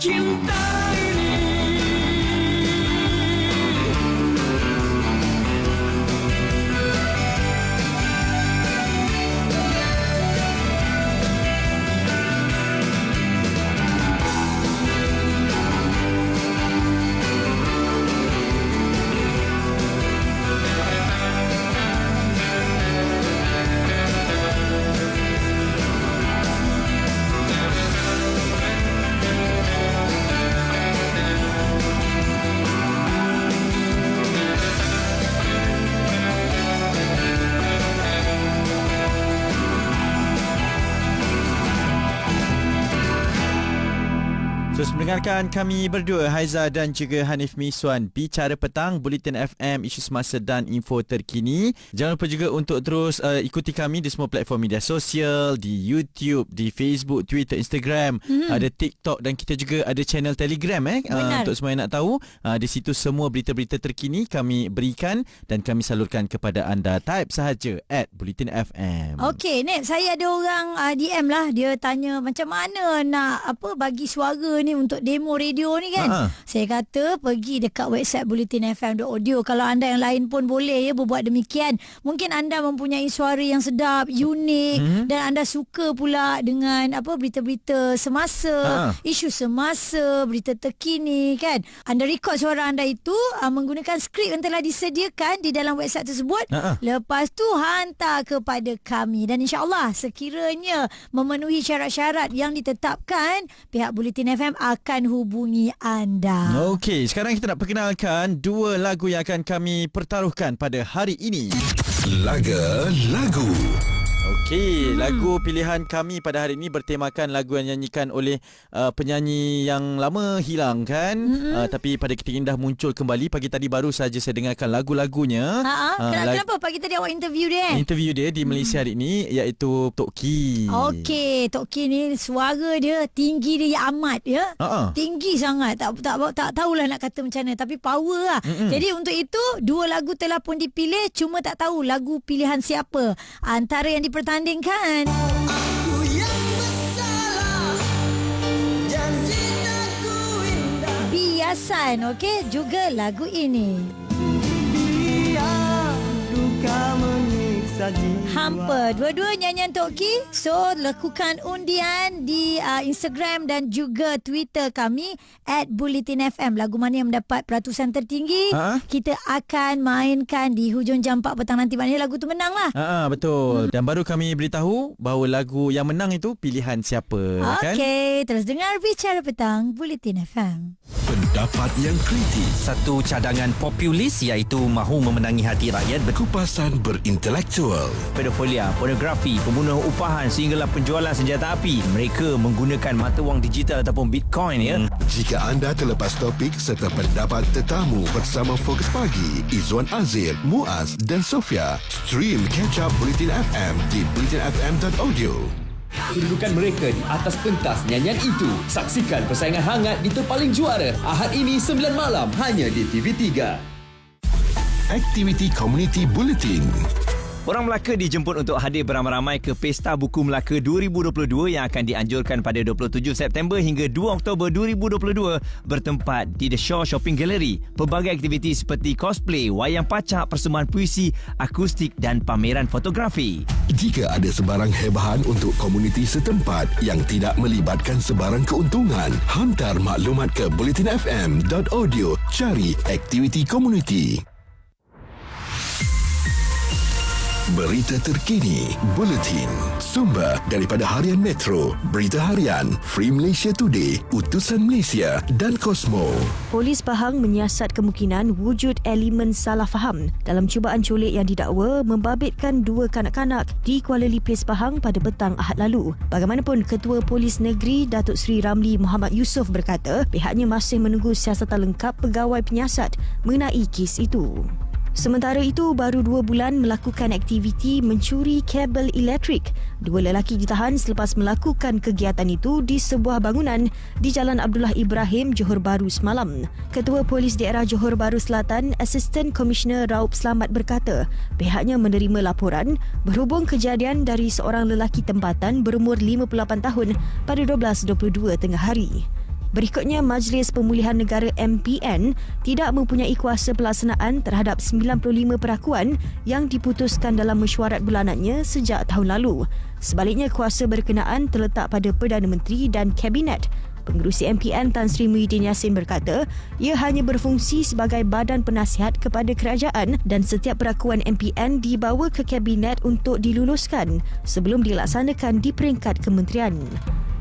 cinta ini. Terus mendengarkan kami berdua, Haiza dan juga Hanif Miswan, Bicara Petang, Bulletin FM, isu semasa dan info terkini. Jangan lupa juga untuk terus ikuti kami di semua platform media sosial, di YouTube, di Facebook, Twitter, Instagram, ada TikTok dan kita juga ada channel Telegram untuk semua yang nak tahu. Di situ semua berita-berita terkini kami berikan dan kami salurkan kepada anda. Type sahaja @Bulletin FM. Okey, Nek, saya ada orang DM lah, dia tanya macam mana nak bagi suara ni untuk demo radio ni kan. Saya kata pergi dekat website bulletinfm.audio. Kalau anda yang lain pun boleh berbuat demikian. Mungkin anda mempunyai suara yang sedap, unik, dan anda suka pula dengan berita-berita semasa, isu semasa, berita terkini kan. Anda record suara anda itu menggunakan skrip yang telah disediakan di dalam website tersebut. Lepas tu hantar kepada kami dan insya-Allah sekiranya memenuhi syarat-syarat yang ditetapkan, pihak Bulletin FM akan hubungi anda. Okey, sekarang kita nak perkenalkan dua lagu yang akan kami pertaruhkan pada hari ini. Lagu. Okey, lagu pilihan kami pada hari ini bertemakan lagu yang dinyanyikan oleh penyanyi yang lama hilang kan, tapi pada ketika ini dah muncul kembali. Pagi tadi baru saja saya dengarkan lagu-lagunya. Kenapa pagi tadi awak interview dia? Interview dia di Malaysia hari ini, iaitu Tok Ki. Okey, Tok Ki ni suara dia tinggi dia amat ya. Tinggi sangat. Tak tahulah nak kata macam mana, tapi power lah. Jadi untuk itu dua lagu telah pun dipilih, cuma tak tahu lagu pilihan siapa antara yang dipertandingkan. Aku yang bersalah, janji aku indah. Biasan, okey, juga lagu ini. Biar duka menyiksa jiwa. Hampa. Dua-dua nyanyian Tok Ki. So lakukan undian di Instagram dan juga Twitter kami @BulletinFM. Lagu mana yang mendapat peratusan tertinggi, kita akan mainkan di hujung jam 4 petang nanti. Maknanya lagu tu menang lah. Betul. Dan baru kami beritahu bahawa lagu yang menang itu pilihan siapa. Okey, terus dengar Bicara Petang Bulletin FM. Pendapat yang kritis, satu cadangan populis iaitu mahu memenangi hati rakyat, kupasan berintelektual, pedofilia, pornografi, pembunuhan upahan sehinggalah penjualan senjata api. Mereka menggunakan mata wang digital ataupun Bitcoin ya. Jika anda terlepas topik serta pendapat tetamu bersama Fokus Pagi, Izwan Azir, Muaz dan Sofia, stream catch up Bulletin FM di bulletinfm.audio. Kedudukan mereka di atas pentas nyanyian itu. Saksikan persaingan hangat di Terpaling Juara Ahad ini 9 malam hanya di TV3. Aktiviti Komuniti Bulletin. Orang Melaka dijemput untuk hadir beramai-ramai ke Pesta Buku Melaka 2022 yang akan dianjurkan pada 27 September hingga 2 Oktober 2022 bertempat di The Shaw Shopping Gallery. Pelbagai aktiviti seperti cosplay, wayang pacak, persembahan puisi, akustik dan pameran fotografi. Jika ada sebarang hebahan untuk komuniti setempat yang tidak melibatkan sebarang keuntungan, hantar maklumat ke bulletinfm.audio. Cari aktiviti komuniti. Berita terkini, Buletin. Sumber daripada Harian Metro, Berita Harian, Free Malaysia Today, Utusan Malaysia dan Kosmo. Polis Pahang menyiasat kemungkinan wujud elemen salah faham dalam cubaan culik yang didakwa membabitkan dua kanak-kanak di Kuala Lipis Pahang pada petang Ahad lalu. Bagaimanapun, Ketua Polis Negeri Datuk Seri Ramli Muhammad Yusof berkata pihaknya masih menunggu siasatan lengkap pegawai penyiasat mengenai kes itu. Sementara itu, baru 2 bulan melakukan aktiviti mencuri kabel elektrik. 2 lelaki ditahan selepas melakukan kegiatan itu di sebuah bangunan di Jalan Abdullah Ibrahim, Johor Bahru semalam. Ketua Polis Daerah Johor Bahru Selatan, Assistant Commissioner Raup Selamat berkata, pihaknya menerima laporan berhubung kejadian dari seorang lelaki tempatan berumur 58 tahun pada 12.22 tengah hari. Berikutnya, Majlis Pemulihan Negara MPN tidak mempunyai kuasa pelaksanaan terhadap 95 perakuan yang diputuskan dalam mesyuarat bulanannya sejak tahun lalu. Sebaliknya, kuasa berkenaan terletak pada Perdana Menteri dan Kabinet. Pengerusi MPN Tan Sri Muhyiddin Yassin berkata, ia hanya berfungsi sebagai badan penasihat kepada kerajaan dan setiap perakuan MPN dibawa ke Kabinet untuk diluluskan sebelum dilaksanakan di peringkat kementerian.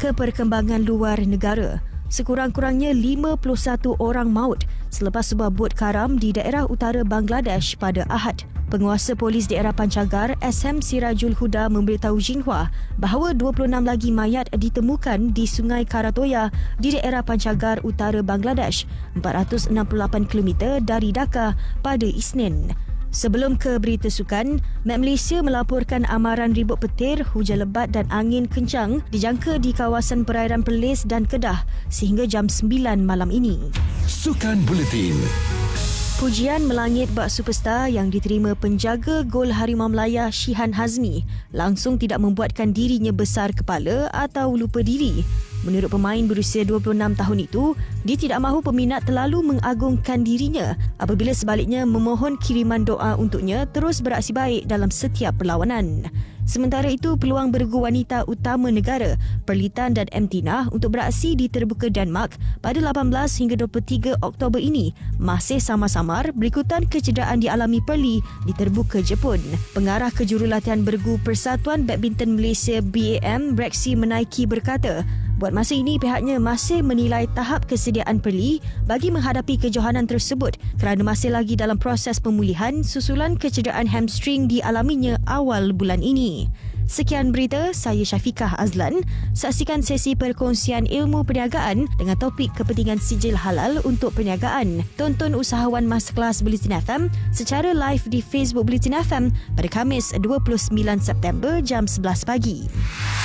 Keperkembangan luar negara. Sekurang-kurangnya 51 orang maut selepas sebuah bot karam di daerah utara Bangladesh pada Ahad. Penguasa polis daerah Pancagar, SM Sirajul Huda memberitahu Xinhua bahawa 26 lagi mayat ditemukan di Sungai Karatoya di daerah Pancagar utara Bangladesh, 468 km dari Dhaka pada Isnin. Sebelum ke berita sukan, Met Malaysia melaporkan amaran ribut petir, hujan lebat dan angin kencang dijangka di kawasan perairan Perlis dan Kedah sehingga jam 9 malam ini. Sukan Buletin. Pujian melangit bak superstar yang diterima penjaga gol Harimau Melaya Shihan Hazmi langsung tidak membuatkan dirinya besar kepala atau lupa diri. Menurut pemain berusia 26 tahun itu, dia tidak mahu peminat terlalu mengagungkan dirinya apabila sebaliknya memohon kiriman doa untuknya terus beraksi baik dalam setiap perlawanan. Sementara itu, peluang bergu wanita utama negara, Perlitan dan Emtinah untuk beraksi di terbuka Denmark pada 18 hingga 23 Oktober ini masih samar-samar berikutan kecederaan dialami Perli di terbuka Jepun. Pengarah kejurulatihan bergu Persatuan Badminton Malaysia BAM, Rexy Menaiki berkata, buat masa ini pihaknya masih menilai tahap kesediaan Perli bagi menghadapi kejohanan tersebut kerana masih lagi dalam proses pemulihan susulan kecederaan hamstring dialaminya awal bulan ini. Sekian berita, saya Syafiqah Azlan. Saksikan sesi perkongsian ilmu perniagaan dengan topik kepentingan sijil halal untuk perniagaan. Tonton usahawan Masterclass Bulletin FM secara live di Facebook Bulletin FM pada Khamis 29 September jam 11 pagi.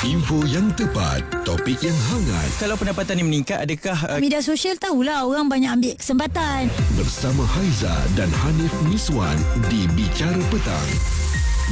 Info yang tepat, topik yang hangat. Kalau pendapatan ni meningkat, adakah Media sosial tahulah orang banyak ambil kesempatan. Bersama Haiza dan Hanif Miswan di Bicara Petang.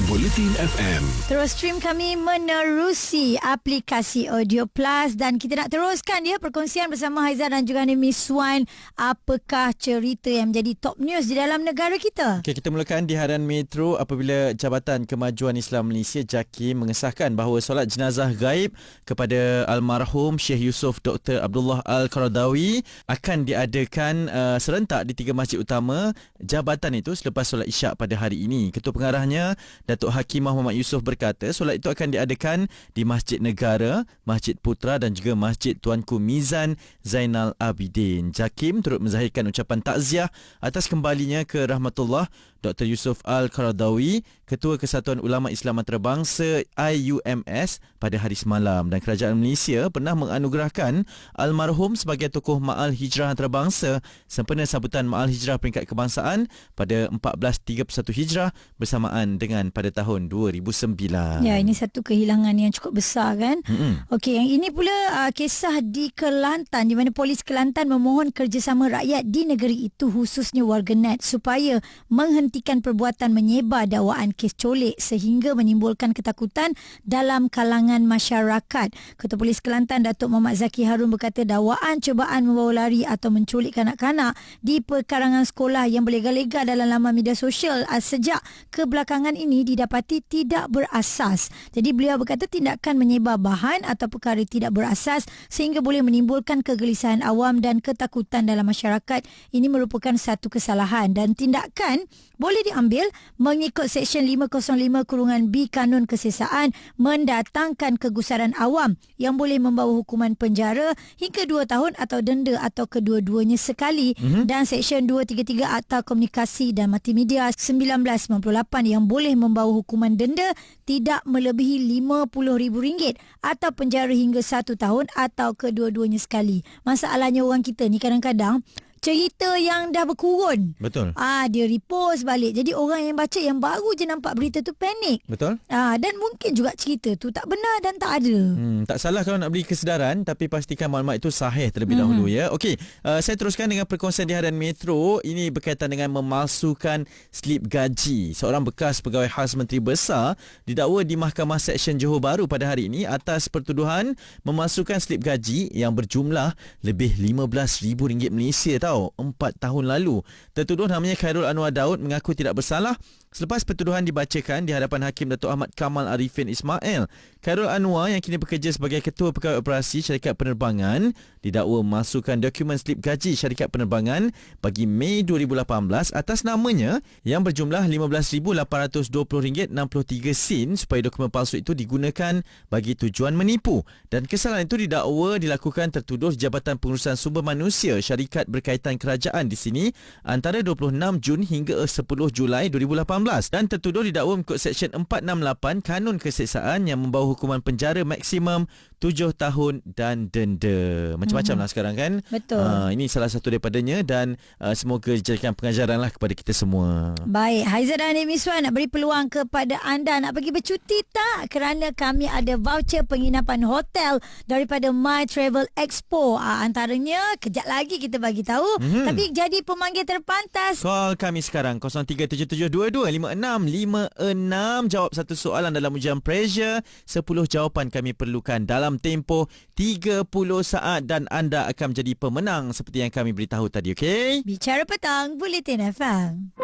Bulletin FM. Terus stream kami menerusi aplikasi Audio Plus dan kita nak teruskan dia perkongsian bersama Haiza dan juga Hanif Miswan. Apakah cerita yang menjadi top news di dalam negara kita? Okay, kita mulakan di harian Metro apabila Jabatan Kemajuan Islam Malaysia JAKIM mengesahkan bahawa solat jenazah gaib kepada almarhum Syekh Yusof Dr. Abdullah Al-Qaradawi akan diadakan serentak di 3 masjid utama jabatan itu selepas solat Isyak pada hari ini. Ketua pengarahnya Datuk Hakimah Muhammad Yusof berkata solat itu akan diadakan di Masjid Negara, Masjid Putra dan juga Masjid Tuanku Mizan Zainal Abidin. JAKIM turut menzahirkan ucapan takziah atas kembalinya ke rahmatullah Dr. Yusof Al-Qaradawi, Ketua Kesatuan Ulama Islam Antarabangsa IUMS pada hari semalam, dan Kerajaan Malaysia pernah menganugerahkan almarhum sebagai tokoh Ma'al Hijrah Antarabangsa sempena sambutan Ma'al Hijrah Peringkat Kebangsaan pada 1431 Hijrah bersamaan dengan pada tahun 2009. Ya, ini satu kehilangan yang cukup besar kan. Okey, yang ini pula kisah di Kelantan di mana polis Kelantan memohon kerjasama rakyat di negeri itu khususnya warganet supaya menghentikan perbuatan menyebar dakwaan kes colik sehingga menimbulkan ketakutan dalam kalangan masyarakat. Ketua Polis Kelantan Datuk Muhammad Zaki Harun berkata dakwaan cubaan membawa lari atau menculik kanak-kanak di perkarangan sekolah yang berlega-lega dalam laman media sosial sejak kebelakangan ini didapati tidak berasas. Jadi beliau berkata tindakan menyebar bahan atau perkara tidak berasas sehingga boleh menimbulkan kegelisahan awam dan ketakutan dalam masyarakat. Ini merupakan satu kesalahan dan tindakan boleh diambil mengikut Seksyen 505(b) Kanun Kesesaan mendatangkan kegusaran awam yang boleh membawa hukuman penjara hingga 2 tahun atau denda atau kedua-duanya sekali dan Seksyen 233 Akta Komunikasi dan Multimedia 1998 yang boleh membawa hukuman denda tidak melebihi RM50,000 atau penjara hingga 1 tahun atau kedua-duanya sekali. Masalahnya orang kita ni kadang-kadang cerita yang dah berkurun. Betul. Dia repost balik. Jadi orang yang baca yang baru je nampak berita tu panik. Betul. Dan mungkin juga cerita tu tak benar dan tak ada. Tak salah kalau nak beri kesedaran, tapi pastikan maklumat itu sahih terlebih dahulu ya. Okey, saya teruskan dengan perkongsian di harian Metro. Ini berkaitan dengan memalsukan slip gaji. Seorang bekas pegawai khas Menteri Besar didakwa di Mahkamah Seksyen Johor Bahru pada hari ini atas pertuduhan memalsukan slip gaji yang berjumlah lebih RM15,000 Malaysia tau 4 tahun lalu. Tertuduh namanya Khairul Anwar Daud mengaku tidak bersalah selepas pertuduhan dibacakan di hadapan Hakim Datuk Ahmad Kamal Arifin Ismail. Khairul Anwar yang kini bekerja sebagai Ketua Pegawai Operasi Syarikat Penerbangan didakwa memasukkan dokumen slip gaji syarikat penerbangan bagi Mei 2018 atas namanya yang berjumlah RM15,820.63 supaya dokumen palsu itu digunakan bagi tujuan menipu. Dan kesalahan itu didakwa dilakukan tertuduh Jabatan Pengurusan Sumber Manusia syarikat berkaitan kerajaan di sini antara 26 Jun hingga 10 Julai 2018 dan tertuduh didakwa mengikut Seksyen 468 Kanun Keseksaan yang membawa hukuman penjara maksimum 7 tahun dan denda. Macam-macam lah sekarang kan. Betul. Ini salah satu daripadanya dan semoga dijadikan pengajaran lah kepada kita semua. Baik, Haiza dan Miswan nak beri peluang kepada anda nak pergi bercuti tak? Kerana kami ada voucher penginapan hotel daripada My Travel Expo. Antaranya kejap lagi kita bagi tahu. Tapi jadi pemanggil terpantas. Call kami sekarang 0377225656. Jawab satu soalan dalam ujian Pressure. 10 jawapan kami perlukan dalam tempoh 30 saat dan anda akan menjadi pemenang seperti yang kami beritahu tadi, okey? Bicara Petang, Bulletin FM.